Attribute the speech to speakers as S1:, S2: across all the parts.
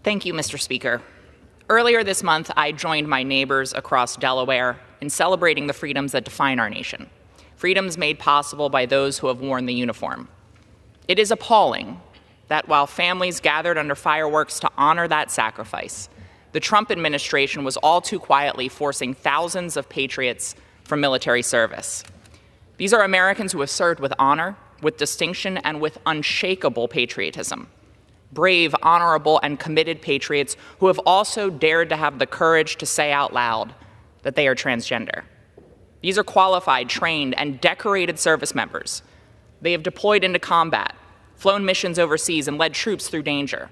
S1: Thank you, Mr. Speaker. Earlier this month, I joined my neighbors across Delaware in celebrating the freedoms that define our nation, freedoms made possible by those who have worn the uniform. It is appalling that while families gathered under fireworks to honor that sacrifice, the Trump administration was all too quietly forcing thousands of patriots from military service. These are Americans who have served with honor, with distinction, and with unshakable patriotism. Brave, honorable, and committed patriots who have also dared to have the courage to say out loud that they are transgender. These are qualified, trained, and decorated service members. They have deployed into combat, flown missions overseas, and led troops through danger.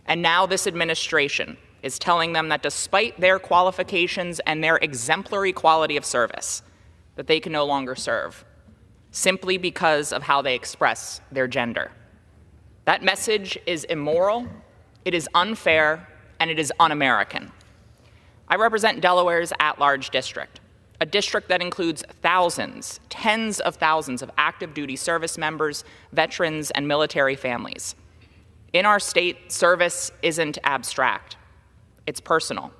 S1: And now this administration is telling them that despite their qualifications and their exemplary quality of service, that they can no longer serve, simply because of how they express their gender. That message is immoral, it is unfair, and it is un-American. I represent Delaware's at-large district, a district that includes thousands, tens of thousands of active duty service members, veterans, and military families. In our state, service isn't abstract, it's personal.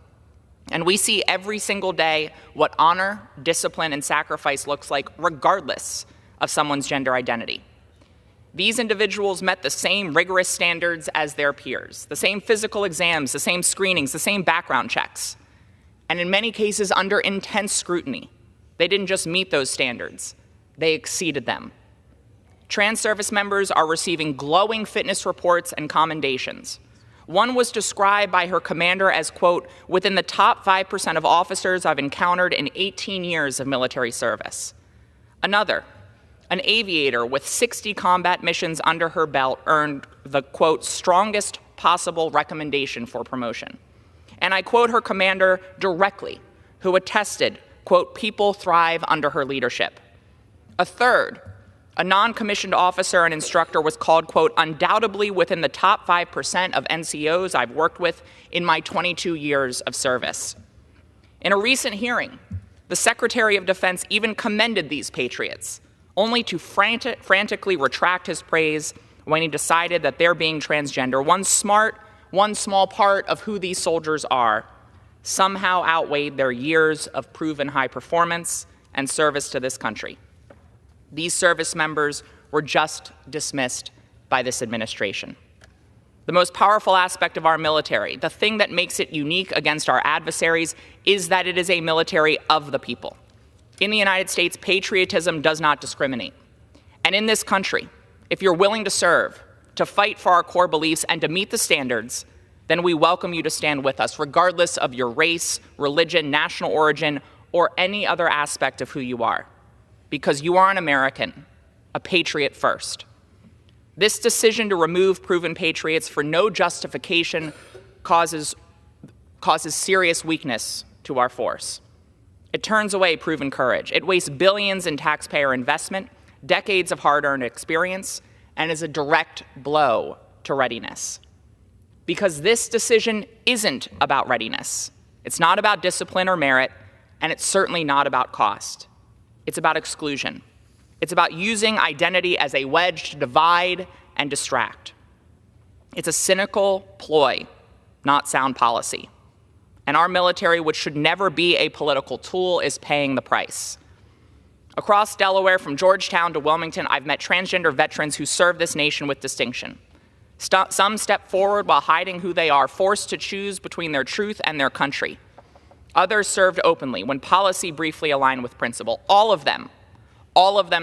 S1: And we see every single day what honor, discipline, and sacrifice looks like regardless of someone's gender identity. These individuals met the same rigorous standards as their peers, the same physical exams, the same screenings, the same background checks, and in many cases under intense scrutiny. They didn't just meet those standards, they exceeded them. Trans service members are receiving glowing fitness reports and commendations. One was described by her commander as, quote, within the top 5% of officers I've encountered in 18 years of military service. Another, an aviator with 60 combat missions under her belt, earned the, quote, strongest possible recommendation for promotion. And I quote her commander directly, who attested, quote, people thrive under her leadership. A third, a non-commissioned officer and instructor, was called, quote, undoubtedly within the top 5% of NCOs I've worked with in my 22 years of service. In a recent hearing, the Secretary of Defense even commended these patriots, only to frantically retract his praise when he decided that their being transgender, one small part of who these soldiers are, somehow outweighed their years of proven high performance and service to this country. These service members were just dismissed by this administration. The most powerful aspect of our military, the thing that makes it unique against our adversaries, is that it is a military of the people. In the United States, patriotism does not discriminate. And in this country, if you're willing to serve, to fight for our core beliefs, and to meet the standards, then we welcome you to stand with us, regardless of your race, religion, national origin, or any other aspect of who you are. Because you are an American, a patriot first. This decision to remove proven patriots for no justification causes serious weakness to our force. It turns away proven courage. It wastes billions in taxpayer investment, decades of hard-earned experience, and is a direct blow to readiness. Because this decision isn't about readiness. It's not about discipline or merit, and it's certainly not about cost. It's about exclusion. It's about using identity as a wedge to divide and distract. It's a cynical ploy, not sound policy. And our military, which should never be a political tool, is paying the price. Across Delaware, from Georgetown to Wilmington, I've met transgender veterans who serve this nation with distinction. Some step forward while hiding who they are, forced to choose between their truth and their country. Others served openly when policy briefly aligned with principle. All of them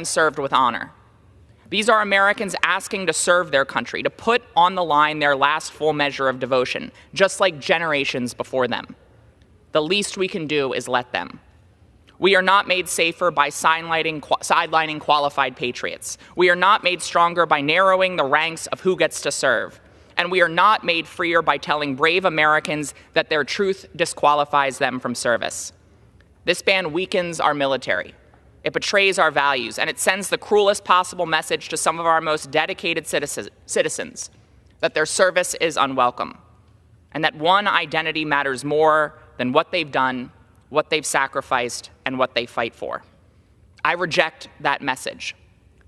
S1: served with honor. These are Americans asking to serve their country, to put on the line their last full measure of devotion, just like generations before them. The least we can do is let them. We are not made safer by sidelining qualified patriots. We are not made stronger by narrowing the ranks of who gets to serve. And we are not made freer by telling brave Americans that their truth disqualifies them from service. This ban weakens our military. It betrays our values, and it sends the cruelest possible message to some of our most dedicated citizens that their service is unwelcome, and that one identity matters more than what they've done, what they've sacrificed, and what they fight for. I reject that message.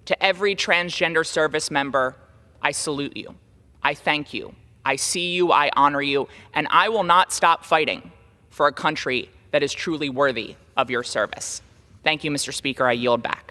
S1: To every transgender service member, I salute you. I thank you. I see you, I honor you, and I will not stop fighting for a country that is truly worthy of your service. Thank you, Mr. Speaker. I yield back.